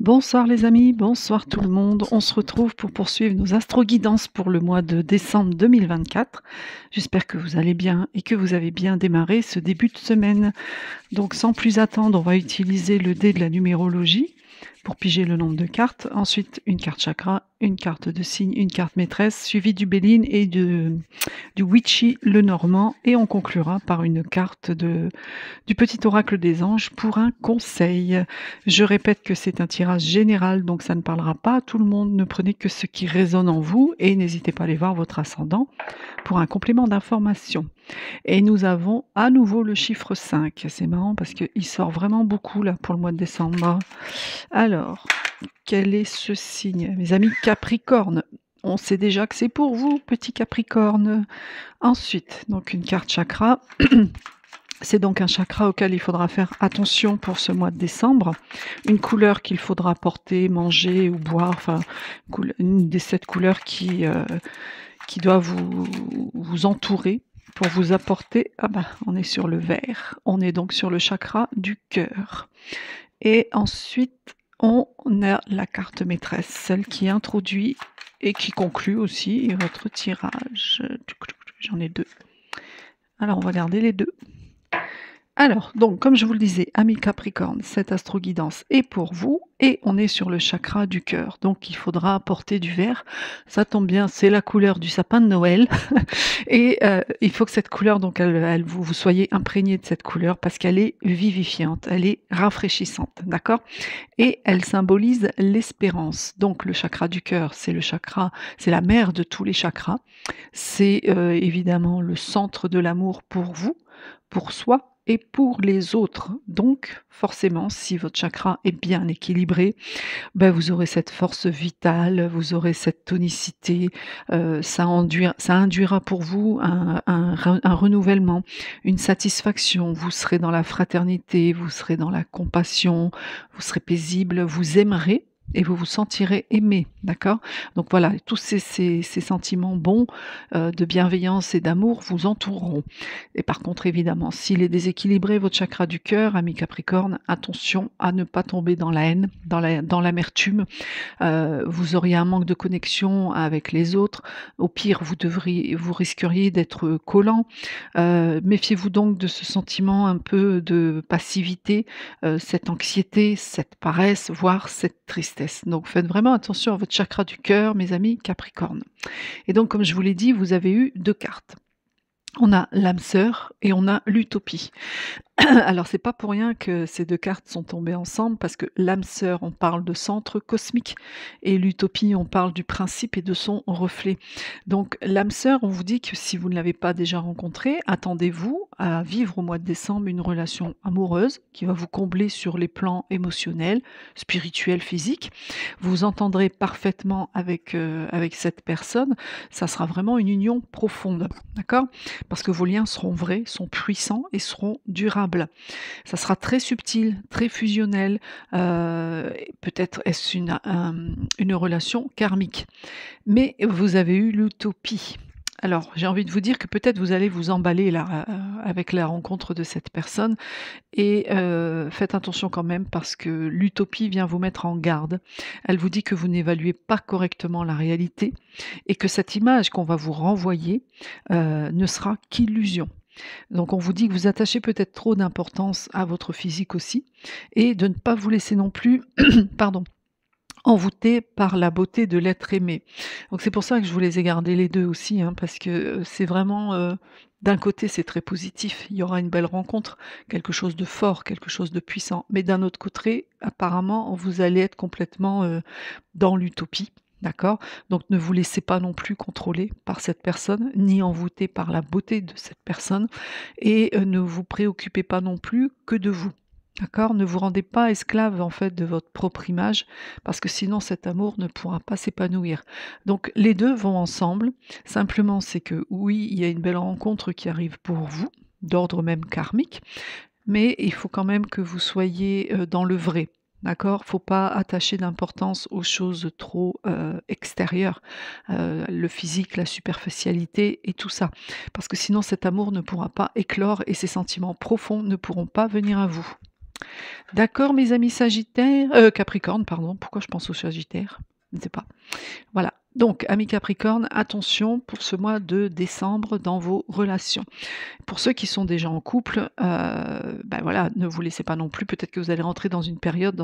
Bonsoir les amis, bonsoir tout le monde. On se retrouve pour poursuivre nos astro-guidances pour le mois de décembre 2024. J'espère que vous allez bien et que vous avez bien démarré ce début de semaine. Donc sans plus attendre, on va utiliser le dé de la numérologie pour piger le nombre de cartes. Ensuite, une carte chakra, une carte de signe, une carte maîtresse, suivie du Béline et du Witchy le Normand. Et on conclura par une carte du petit oracle des anges pour un conseil. Je répète que c'est un tirage général, donc ça ne parlera pas à tout le monde. Ne prenez que ce qui résonne en vous et n'hésitez pas à aller voir votre ascendant pour un complément d'information. Et nous avons à nouveau le chiffre 5. C'est marrant parce qu'il sort vraiment beaucoup là pour le mois de décembre. Alors, quel est ce signe? Mes amis Capricorne, on sait déjà que c'est pour vous, petit Capricorne. Ensuite, donc une carte chakra. C'est donc un chakra auquel il faudra faire attention pour ce mois de décembre. Une couleur qu'il faudra porter, manger ou boire, enfin une des 7 couleurs qui doit vous entourer pour vous apporter. Ah bah, on est sur le vert. On est donc sur le chakra du cœur. Et ensuite, on a la carte maîtresse, celle qui introduit et qui conclut aussi votre tirage. J'en ai 2. Alors, on va garder les 2. Alors, donc, comme je vous le disais, amis Capricorne, cette astro-guidance est pour vous et on est sur le chakra du cœur. Donc, il faudra apporter du vert. Ça tombe bien, c'est la couleur du sapin de Noël. Et il faut que cette couleur, donc, vous soyez imprégné de cette couleur parce qu'elle est vivifiante, elle est rafraîchissante, d'accord? Et elle symbolise l'espérance. Donc, le chakra du cœur, c'est le chakra, c'est la mère de tous les chakras. C'est évidemment le centre de l'amour pour vous, pour soi et pour les autres. Donc, forcément, si votre chakra est bien équilibré, ben, vous aurez cette force vitale, vous aurez cette tonicité, ça induira pour vous un renouvellement, une satisfaction. Vous serez dans la fraternité, vous serez dans la compassion, vous serez paisible, vous aimerez et vous vous sentirez aimé, d'accord? Donc voilà, tous ces sentiments bons, de bienveillance et d'amour vous entoureront. Et par contre, évidemment, s'il est déséquilibré, votre chakra du cœur, ami Capricorne, attention à ne pas tomber dans la haine, dans l'amertume. Vous auriez un manque de connexion avec les autres. Au pire, vous risqueriez d'être collant. Méfiez-vous donc de ce sentiment un peu de passivité, cette anxiété, cette paresse, voire cette tristesse. Donc faites vraiment attention à votre chakra du cœur, mes amis Capricorne. Et donc, comme je vous l'ai dit, vous avez eu 2 cartes. On a l'âme sœur et on a l'utopie. Alors c'est pas pour rien que ces 2 cartes sont tombées ensemble parce que l'âme sœur, on parle de centre cosmique et l'utopie, on parle du principe et de son reflet. Donc l'âme sœur, on vous dit que si vous ne l'avez pas déjà rencontrée, attendez-vous à vivre au mois de décembre une relation amoureuse qui va vous combler sur les plans émotionnels, spirituels, physiques. Vous entendrez parfaitement avec cette personne, ça sera vraiment une union profonde, d'accord? Parce que vos liens seront vrais, sont puissants et seront durables. Ça sera très subtil, très fusionnel, peut-être est-ce une relation karmique. Mais vous avez eu l'utopie. Alors, j'ai envie de vous dire que peut-être vous allez vous emballer là, avec la rencontre de cette personne et faites attention quand même parce que l'utopie vient vous mettre en garde. Elle vous dit que vous n'évaluez pas correctement la réalité et que cette image qu'on va vous renvoyer, ne sera qu'illusion. Donc on vous dit que vous attachez peut-être trop d'importance à votre physique aussi et de ne pas vous laisser non plus pardon, envoûter par la beauté de l'être aimé. Donc c'est pour ça que je vous les ai gardés les 2 aussi, hein, parce que, c'est vraiment, d'un côté c'est très positif, il y aura une belle rencontre, quelque chose de fort, quelque chose de puissant. Mais d'un autre côté, apparemment, vous allez être complètement, dans l'utopie. D'accord? Donc ne vous laissez pas non plus contrôler par cette personne, ni envoûter par la beauté de cette personne et ne vous préoccupez pas non plus que de vous. D'accord? Ne vous rendez pas esclave en fait de votre propre image parce que sinon cet amour ne pourra pas s'épanouir. Donc les 2 vont ensemble, simplement c'est que oui, il y a une belle rencontre qui arrive pour vous, d'ordre même karmique, mais il faut quand même que vous soyez, dans le vrai. D'accord? Faut pas attacher d'importance aux choses trop, extérieures, le physique, la superficialité et tout ça. Parce que sinon cet amour ne pourra pas éclore et ces sentiments profonds ne pourront pas venir à vous. D'accord, mes amis Sagittaires, Capricorne, pardon. Pourquoi je pense aux Sagittaires? Je ne sais pas. Voilà. Donc, amis Capricorne, attention pour ce mois de décembre dans vos relations. Pour ceux qui sont déjà en couple, bah, voilà, ne vous laissez pas non plus, peut-être que vous allez rentrer dans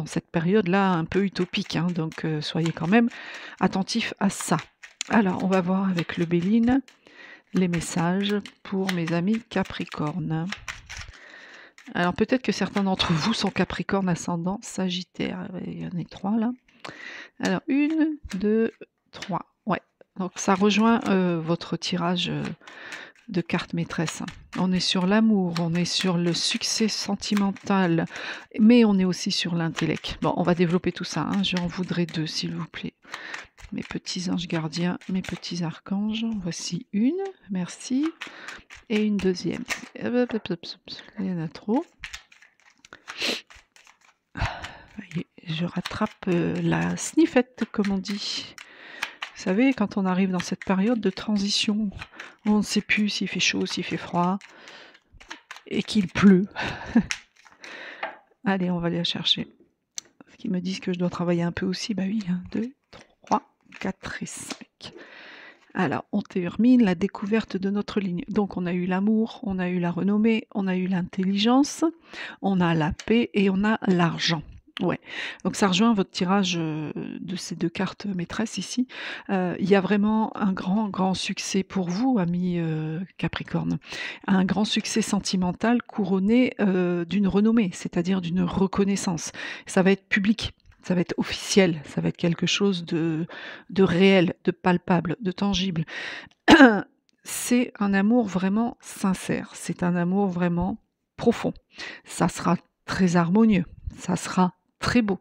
cette période-là un peu utopique, hein, donc soyez quand même attentifs à ça. Alors, on va voir avec le Béline les messages pour mes amis Capricorne. Alors peut-être que certains d'entre vous sont Capricorne ascendant Sagittaire. Il y en a 3 là. Alors 1, 2, 3. Ouais, donc ça rejoint, votre tirage, de cartes maîtresses. On est sur l'amour, on est sur le succès sentimental, mais on est aussi sur l'intellect. Bon, on va développer tout ça, hein, j'en voudrais 2 s'il vous plaît. Mes petits anges gardiens, mes petits archanges. Voici une, merci, et une deuxième. Hop, hop, hop, hop, il y en a trop. Voyez, je rattrape la sniffette, comme on dit. Vous savez, quand on arrive dans cette période de transition, où on ne sait plus s'il fait chaud, s'il fait froid, et qu'il pleut. Allez, on va aller la chercher. Parce qu'ils me disent que je dois travailler un peu aussi. Bah oui, 1, 2, 3, 4 et 5. Alors, on termine la découverte de notre ligne. Donc, on a eu l'amour, on a eu la renommée, on a eu l'intelligence, on a la paix et on a l'argent. Ouais, donc ça rejoint votre tirage de ces 2 cartes maîtresses ici. Il y a vraiment un grand succès pour vous, amis Capricorne. Un grand succès sentimental couronné d'une renommée, c'est-à-dire d'une reconnaissance. Ça va être public. Ça va être officiel, ça va être quelque chose de réel, de palpable, de tangible. C'est un amour vraiment sincère, c'est un amour vraiment profond. Ça sera très harmonieux, ça sera très beau.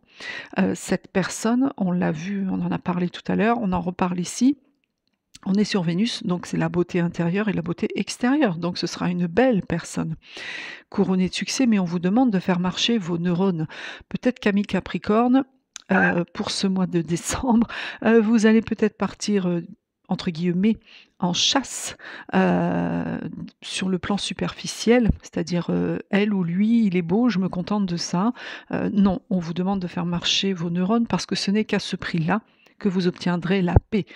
Cette personne, on l'a vu, on en a parlé tout à l'heure, on en reparle ici. On est sur Vénus, donc c'est la beauté intérieure et la beauté extérieure. Donc ce sera une belle personne, couronnée de succès, mais on vous demande de faire marcher vos neurones. Peut-être qu'amis Capricorne, pour ce mois de décembre, vous allez peut-être partir, entre guillemets, en chasse, sur le plan superficiel, c'est-à-dire, elle ou lui, il est beau, je me contente de ça. Non, on vous demande de faire marcher vos neurones parce que ce n'est qu'à ce prix-là que vous obtiendrez la paix.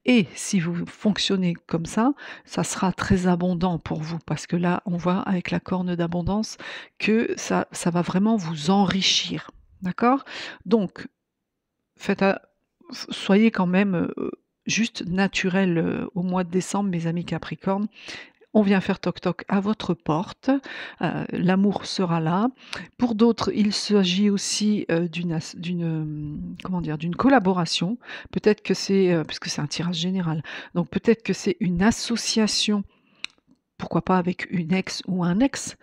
Et si vous fonctionnez comme ça sera très abondant pour vous parce que là, on voit avec la corne d'abondance que ça va vraiment vous enrichir. D'accord? Donc, soyez quand même, juste naturel, au mois de décembre, mes amis Capricorne. On vient faire toc toc à votre porte, l'amour sera là. Pour d'autres, il s'agit aussi, d'une collaboration. Peut-être que c'est, puisque c'est un tirage général, donc peut-être que c'est une association, pourquoi pas avec une ex ou un ex,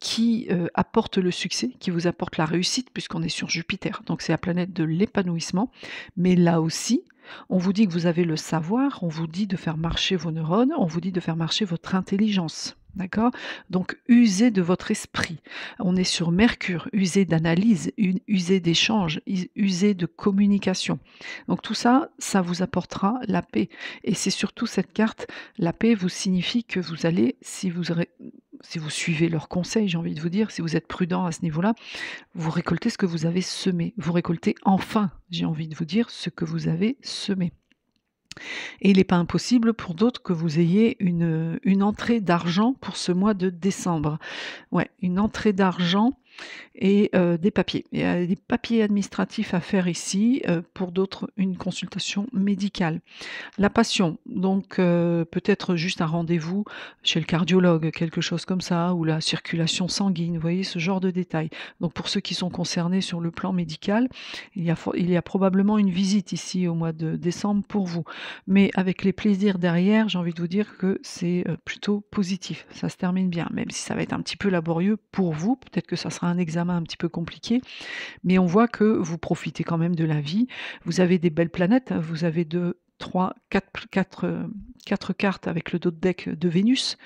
qui, apporte le succès, qui vous apporte la réussite puisqu'on est sur Jupiter. Donc c'est la planète de l'épanouissement. Mais là aussi, on vous dit que vous avez le savoir, on vous dit de faire marcher vos neurones, on vous dit de faire marcher votre intelligence. D'accord? Donc usez de votre esprit. On est sur Mercure, usez d'analyse, usez d'échange, usez de communication. Donc tout ça, ça vous apportera la paix. Et c'est surtout cette carte, la paix vous signifie que vous allez, si vous suivez leurs conseils, j'ai envie de vous dire, si vous êtes prudent à ce niveau-là, vous récoltez ce que vous avez semé. Vous récoltez enfin, j'ai envie de vous dire, ce que vous avez semé. Et il n'est pas impossible pour d'autres que vous ayez une entrée d'argent pour ce mois de décembre. Ouais, une entrée d'argent et des papiers. Il y a des papiers administratifs à faire ici, pour d'autres, une consultation médicale. La passion, donc peut-être juste un rendez-vous chez le cardiologue, quelque chose comme ça, ou la circulation sanguine, vous voyez, ce genre de détails. Donc pour ceux qui sont concernés sur le plan médical, il y a probablement une visite ici au mois de décembre pour vous. Mais avec les plaisirs derrière, j'ai envie de vous dire que c'est, plutôt positif. Ça se termine bien, même si ça va être un petit peu laborieux pour vous. Peut-être que ça sera un examen un petit peu compliqué, mais on voit que vous profitez quand même de la vie. Vous avez des belles planètes, hein. Vous avez 2, 3, 4 cartes avec le dos de deck de Vénus.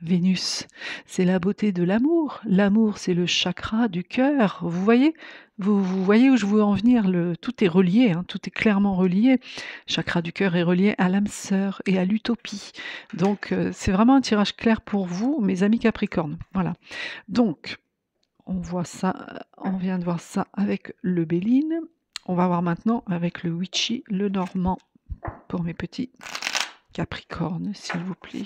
Vénus, c'est la beauté de l'amour. L'amour, c'est le chakra du cœur. Vous voyez? Vous voyez où je veux en venir? Tout est relié, hein, tout est clairement relié. Chakra du cœur est relié à l'âme sœur et à l'utopie. Donc, c'est vraiment un tirage clair pour vous, mes amis Capricornes. Voilà. Donc, On voit ça, on vient de voir ça avec le Béline. On va voir maintenant avec le Witchy, le Normand, pour mes petits Capricornes, s'il vous plaît.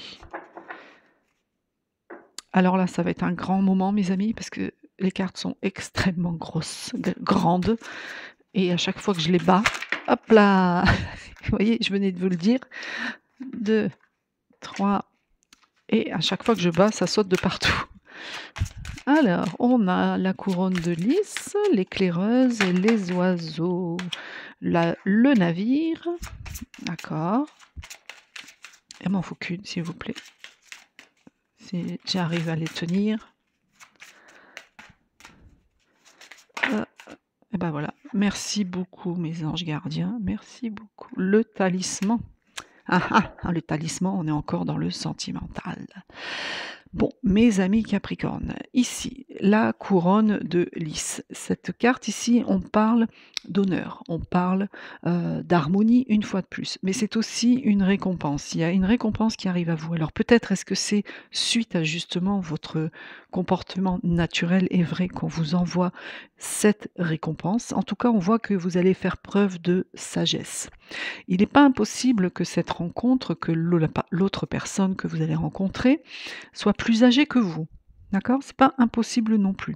Alors là, ça va être un grand moment, mes amis, parce que les cartes sont extrêmement grosses, grandes, et à chaque fois que je les bats, hop là, vous voyez, je venais de vous le dire, 2, 3, et à chaque fois que je bats, ça saute de partout. Alors, on a la couronne de lys, l'éclaireuse, les oiseaux, le navire, d'accord. Il m'en faut qu'une, s'il vous plaît. Si j'arrive à les tenir. Et ben voilà. Merci beaucoup, mes anges gardiens. Merci beaucoup. Le talisman. Le talisman, on est encore dans le sentimental. Bon, mes amis Capricorne, ici, la couronne de lys. Cette carte ici, on parle d'honneur, on parle d'harmonie une fois de plus, mais c'est aussi une récompense. Il y a une récompense qui arrive à vous. Alors peut-être est-ce que c'est suite à justement votre comportement naturel et vrai qu'on vous envoie cette récompense. En tout cas, on voit que vous allez faire preuve de sagesse. Il n'est pas impossible que cette rencontre, que l'autre personne que vous allez rencontrer soit plus âgée que vous. D'accord? C'est pas impossible non plus.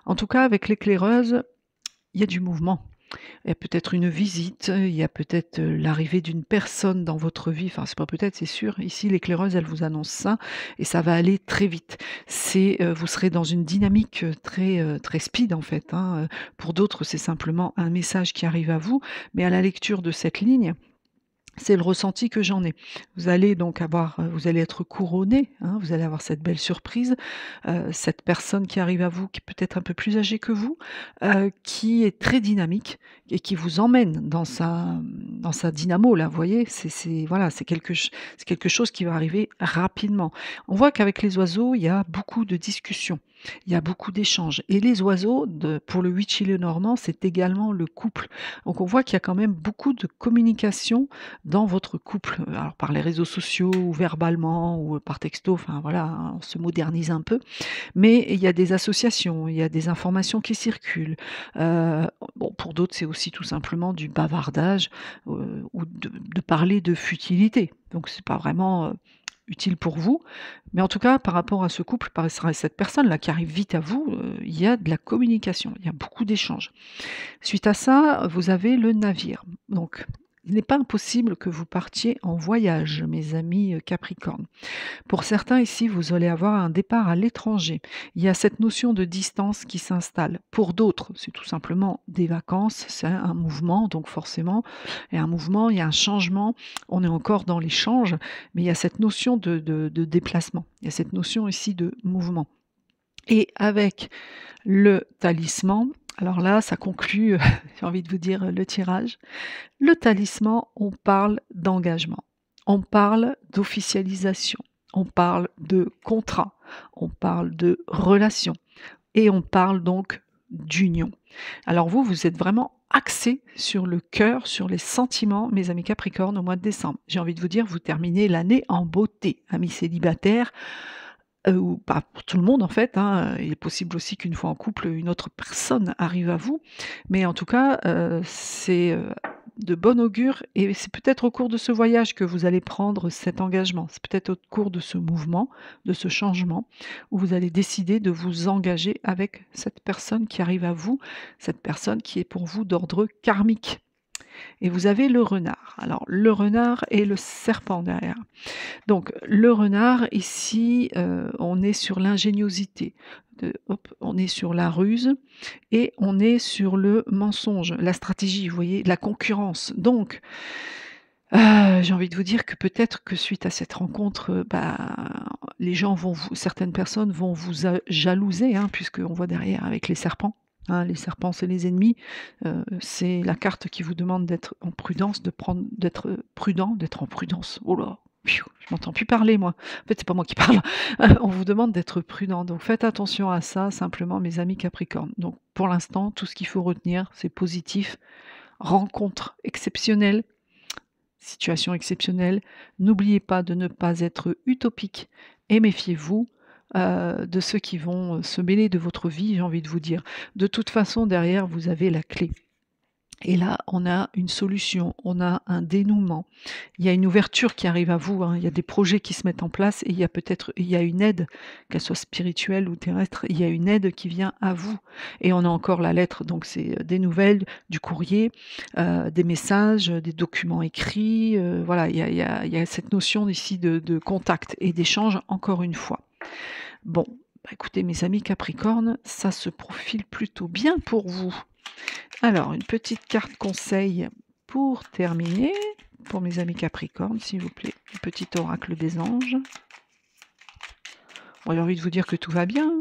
En tout cas, avec l'éclaireuse, il y a du mouvement. Il y a peut-être une visite, il y a peut-être l'arrivée d'une personne dans votre vie. Enfin, c'est pas peut-être, c'est sûr. Ici, l'éclaireuse, elle vous annonce ça et ça va aller très vite. Vous serez dans une dynamique très speed en fait. Pour d'autres, c'est simplement un message qui arrive à vous, mais à la lecture de cette ligne, c'est le ressenti que j'en ai. Vous allez donc vous allez être couronné, vous allez avoir cette belle surprise, cette personne qui arrive à vous, qui est peut-être un peu plus âgée que vous, qui est très dynamique et qui vous emmène dans sa dynamo là, vous voyez? C'est quelque chose qui va arriver rapidement. On voit qu'avec les oiseaux, il y a beaucoup de discussions, il y a beaucoup d'échanges et les oiseaux pour le Witchy Lenormand, c'est également le couple. Donc on voit qu'il y a quand même beaucoup de communication dans votre couple, alors par les réseaux sociaux ou verbalement ou par texto, enfin voilà, on se modernise un peu. Mais il y a des associations, il y a des informations qui circulent. Bon, pour d'autres, c'est aussi tout simplement du bavardage, ou de parler de futilité. Donc c'est pas vraiment, utile pour vous. Mais en tout cas, par rapport à ce couple, par cette personne-là qui arrive vite à vous, il y a de la communication, il y a beaucoup d'échanges. Suite à ça, vous avez le navire. Donc il n'est pas impossible que vous partiez en voyage, mes amis Capricorne. Pour certains ici, vous allez avoir un départ à l'étranger. Il y a cette notion de distance qui s'installe. Pour d'autres, c'est tout simplement des vacances, c'est un mouvement, donc forcément, il y a un mouvement, il y a un changement. On est encore dans l'échange, mais il y a cette notion de déplacement. Il y a cette notion ici de mouvement. Et avec le talisman, alors là, ça conclut, j'ai envie de vous dire, le tirage. Le talisman, on parle d'engagement, on parle d'officialisation, on parle de contrat, on parle de relation et on parle donc d'union. Alors vous êtes vraiment axé sur le cœur, sur les sentiments, mes amis Capricorne, au mois de décembre. J'ai envie de vous dire, vous terminez l'année en beauté, amis célibataires, ou pas pour tout le monde en fait, il est possible aussi qu'une fois en couple, une autre personne arrive à vous. Mais en tout cas, c'est, de bon augure et c'est peut-être au cours de ce voyage que vous allez prendre cet engagement. C'est peut-être au cours de ce mouvement, de ce changement, où vous allez décider de vous engager avec cette personne qui arrive à vous, cette personne qui est pour vous d'ordre karmique. Et vous avez le renard. Alors le renard et le serpent derrière. Donc le renard ici, on est sur l'ingéniosité, on est sur la ruse et on est sur le mensonge, la stratégie, vous voyez? La concurrence. Donc, j'ai envie de vous dire que peut-être que suite à cette rencontre, les gens certaines personnes vont vous jalouser, puisqu'on voit derrière avec les serpents. Les serpents, c'est les ennemis. C'est la carte qui vous demande d'être en prudence, d'être prudent, d'être en prudence. Oh là! Je m'entends plus parler moi. En fait, c'est pas moi qui parle. On vous demande d'être prudent. Donc faites attention à ça simplement mes amis Capricorne. Donc pour l'instant, tout ce qu'il faut retenir, c'est positif. Rencontre exceptionnelle, situation exceptionnelle. N'oubliez pas de ne pas être utopique et méfiez-vous. de ceux qui vont, se mêler de votre vie, j'ai envie de vous dire. De toute façon, derrière, vous avez la clé. Et là, on a une solution, on a un dénouement. Il y a une ouverture qui arrive à vous, hein. Il y a des projets qui se mettent en place et il y a une aide, qu'elle soit spirituelle ou terrestre, il y a une aide qui vient à vous. Et on a encore la lettre, donc c'est des du courrier, des messages, des documents écrits. Voilà, il y a cette notion ici de contact et d'échange, encore une fois. Bon, bah écoutez, mes amis Capricorne, ça se profile plutôt bien pour vous. Alors, une petite carte conseil pour terminer, pour mes amis Capricorne, s'il vous plaît. Un petit oracle des anges. Bon, j'ai envie de vous dire que tout va bien.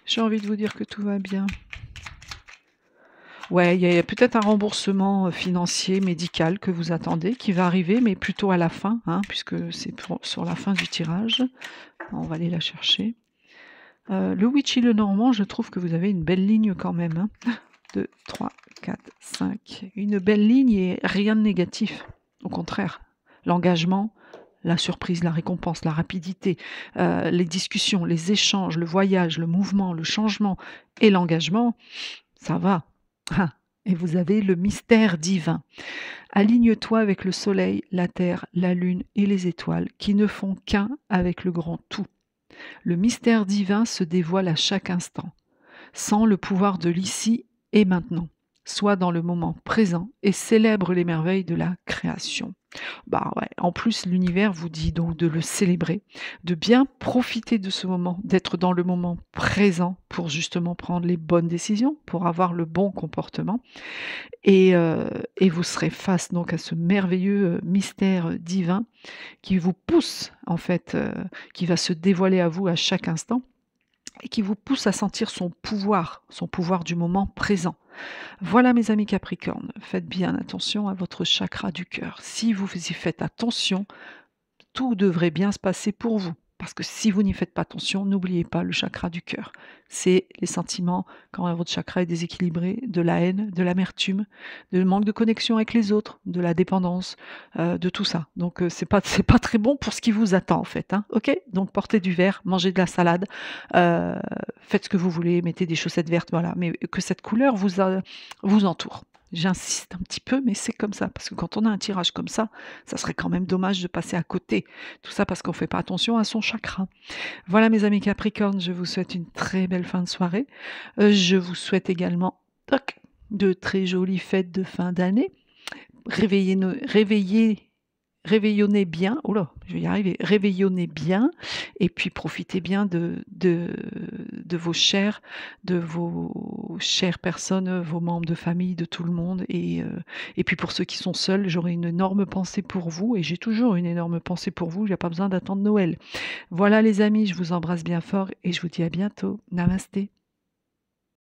J'ai envie de vous dire que tout va bien. Ouais, il y a peut-être un remboursement financier, médical que vous attendez, qui va arriver, mais plutôt à la fin, hein, puisque c'est sur la fin du tirage. On va aller la chercher. Le Witchy le Normand, je trouve que vous avez une belle ligne quand même. Hein. 2, 3, 4, 5. Une belle ligne et rien de négatif. Au contraire, l'engagement, la surprise, la récompense, la rapidité, les discussions, les échanges, le voyage, le mouvement, le changement et l'engagement, ça va. Ah, et vous avez le mystère divin. Aligne-toi avec le soleil, la terre, la lune et les étoiles qui ne font qu'un avec le grand tout. Le mystère divin se dévoile à chaque instant, sans le pouvoir de l'ici et maintenant. Sois dans le moment présent et célèbre les merveilles de la création. Bah ouais, en plus l'univers vous dit donc de le célébrer, de bien profiter de ce moment, d'être dans le moment présent pour justement prendre les bonnes décisions, pour avoir le bon comportement. Et vous serez face donc à ce merveilleux mystère divin qui vous pousse en fait, qui va se dévoiler à vous à chaque instant et qui vous pousse à sentir son pouvoir du moment présent. Voilà mes amis Capricorne, faites bien attention à votre chakra du cœur. Si vous y faites attention, tout devrait bien se passer pour vous. Parce que si vous n'y faites pas attention, n'oubliez pas le chakra du cœur. C'est les sentiments quand votre chakra est déséquilibré, de la haine, de l'amertume, de manque de connexion avec les autres, de la dépendance, de tout ça. Donc c'est pas très bon pour ce qui vous attend en fait. Hein. Ok. Donc portez du vert, mangez de la salade, faites ce que vous voulez, mettez des chaussettes vertes, voilà. Mais que cette couleur vous entoure. J'insiste un petit peu, mais c'est comme ça. Parce que quand on a un tirage comme ça serait quand même dommage de passer à côté. Tout ça parce qu'on ne fait pas attention à son chakra. Voilà mes amis Capricorne, je vous souhaite une très belle fin de soirée. Je vous souhaite également de très jolies fêtes de fin d'année. Réveillonnez bien, oh là, je vais y arriver, réveillonnez bien et puis profitez bien de vos chers, de vos chères personnes, vos membres de famille, de tout le monde et puis pour ceux qui sont seuls, j'aurai une énorme pensée pour vous et j'ai toujours une énorme pensée pour vous, il n'y a pas besoin d'attendre Noël. Voilà les amis, je vous embrasse bien fort et je vous dis à bientôt. Namasté.